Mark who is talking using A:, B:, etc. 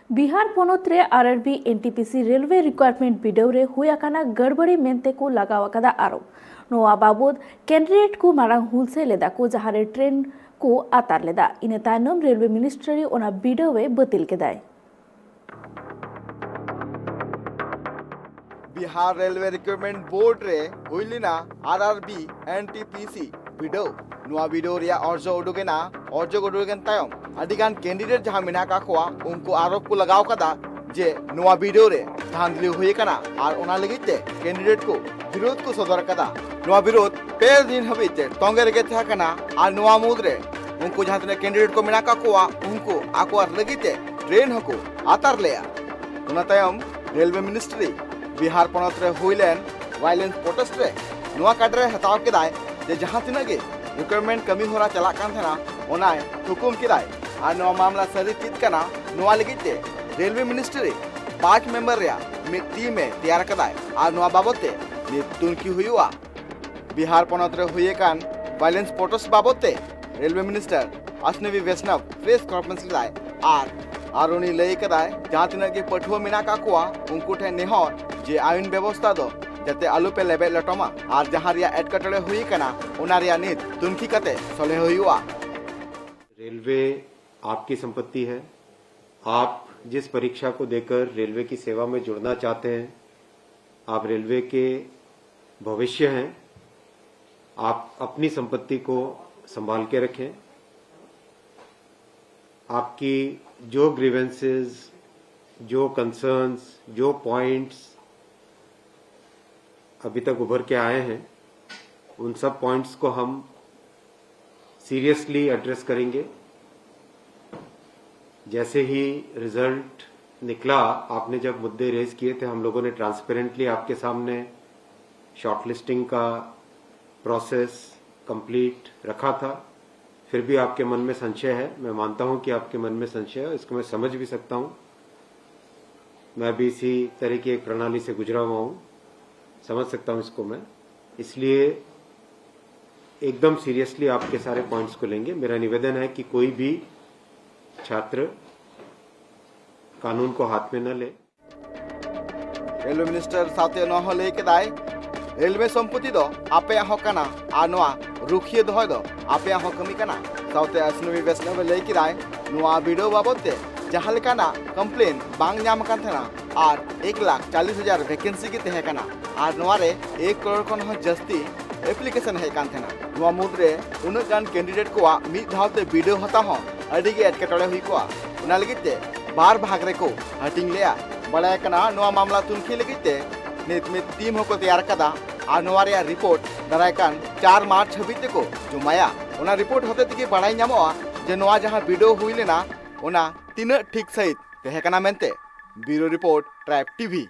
A: बिहार पोनोत रे RRB NTPC railway requirement बिडाव रे हुई आकाना गड़बड़ी मेनते को लगाव आकादा आरोप नोआ बाबद कैंडिडेट को मारांग हुलसे लेदा को जहारे ट्रेन को आतार लेदा इने तायनम रेलवे मिनिस्ट्री ओना बिडावे बतिल केदाय।
B: बिहार रेलवे रिक्रूटमेंट बोर्ड रे हुईलिना आरआरबी एनटीपीसी बिडो नुआ बिडो रिया अर्जो उडुगेना अर्जो उडुगेन तायम अडिगान कैंडिडेट जहां मेना काकोआ उनको आरोप को लगाव कदा जे नुआ बिडो रे धांधली हुई कना और ओना लगिते कैंडिडेट को विरोध को सदर कदा नुआ विरोध पे दिन हबिते तोंगे रेगे था कना और नुआ मुद रे उनको जहां तने कैंडिडेट को मेना काकोआ उनको आको लगिते ट्रेन हको आतार लेया ओना तायम रेलवे मिनिस्ट्री बिहार पोनोत रे हुईलेन वायलेंस प्रोटेस्ट रे नुआ काडरे हताव केदाय जे जहां तिना गे रिक्वायरमेंट कमी होरा चला कान थना ओनाय हुकुम केदाय और नुआ मामला सरी चित कना नुआ लगिते रेलवे मिनिस्ट्री 5 मेंबर रिया मिद टीम में तैयार कदाय और नुआ बाबते नि तुनकी हुईवा बिहार पोनोत रे हुए कान वायलेंस प्रोटेस्ट बाबते railway minister Ashwini Vaishnaw press conference लेदाय और उनी लई कदाय जहां तिना के पठुआ मेना काकोआ उनको ठे नेहर जे आईन व्यवस्था दो जाते आलू पे लेबे लटोमा और जहां रिया एटकटड़े हुई कना ओना रिया नित तुनकी कते सोले हुईवा।
C: रेलवे आपकी संपत्ति है। आप जिस परीक्षा को देकर रेलवे की सेवा में जुड़ना चाहते हैं, आप रेलवे के भविष्य हैं। आप अपनी संपत्ति को संभाल के रखें। आपकी जो ग्रीवेंसेस, जो कंसर्न्स, जो पॉइंट्स अभी तक उभर के आए हैं, उन सब पॉइंट्स को हम सीरियसली एड्रेस करेंगे। जैसे ही रिजल्ट निकला, आपने जब मुद्दे रेज किए थे, हम लोगों ने ट्रांसपेरेंटली आपके सामने शॉर्टलिस्टिंग का प्रोसेस कंप्लीट रखा था। फिर भी आपके मन में संशय है। मैं मानता हूं कि आपके मन में संशय है, इसको मैं समझ भी सकता हूं। मैं भी इसी तरह की एक प्रणाली से गुजरा हुआ हूं, समझ सकता हूं इसको मैं। इसलिए एकदम सीरियसली आपके सारे पॉइंट्स को लेंगे। मेरा निवेदन है कि कोई भी छात्र कानून को हाथ में न ले।
B: रेलवे मिनिस्टर साथे न होले केदाय रेलवे संपत्ति दो आपे हकना आ नोआ रुखिए दो दो आपे हकमी कना साथे अश्विनी वैष्णव लई केदाय नोआ वीडियो बाबते जहां लेकाना कंप्लेन बांग नाम कान थना और 1,40,000 वैकेंसी के तहे कना और नोआ रे 1 करोड़ खन हो जस्ती एप्लीकेशन है कान थना नोआ मुद्रे उन गान कैंडिडेट को मिद धावते वीडियो हता हो अडी गे एटकेटड़े हुई को उना लगिते बार भाग रे को हटिंग लेया बड़ाय कना नोआ मामला तुनखी लगिते नित में टीम हो को तैयार कदा और नोआ रे रिपोर्ट दराय कान 4 मार्च हबिते को जुमाया उना रिपोर्ट होते तकी बड़ाई नामोआ जे नोआ जहां वीडियो हुई लेना ओना तीन ठीक सहित तहे कना मेनते ब्यूरो रिपोर्ट ट्राइब टीवी।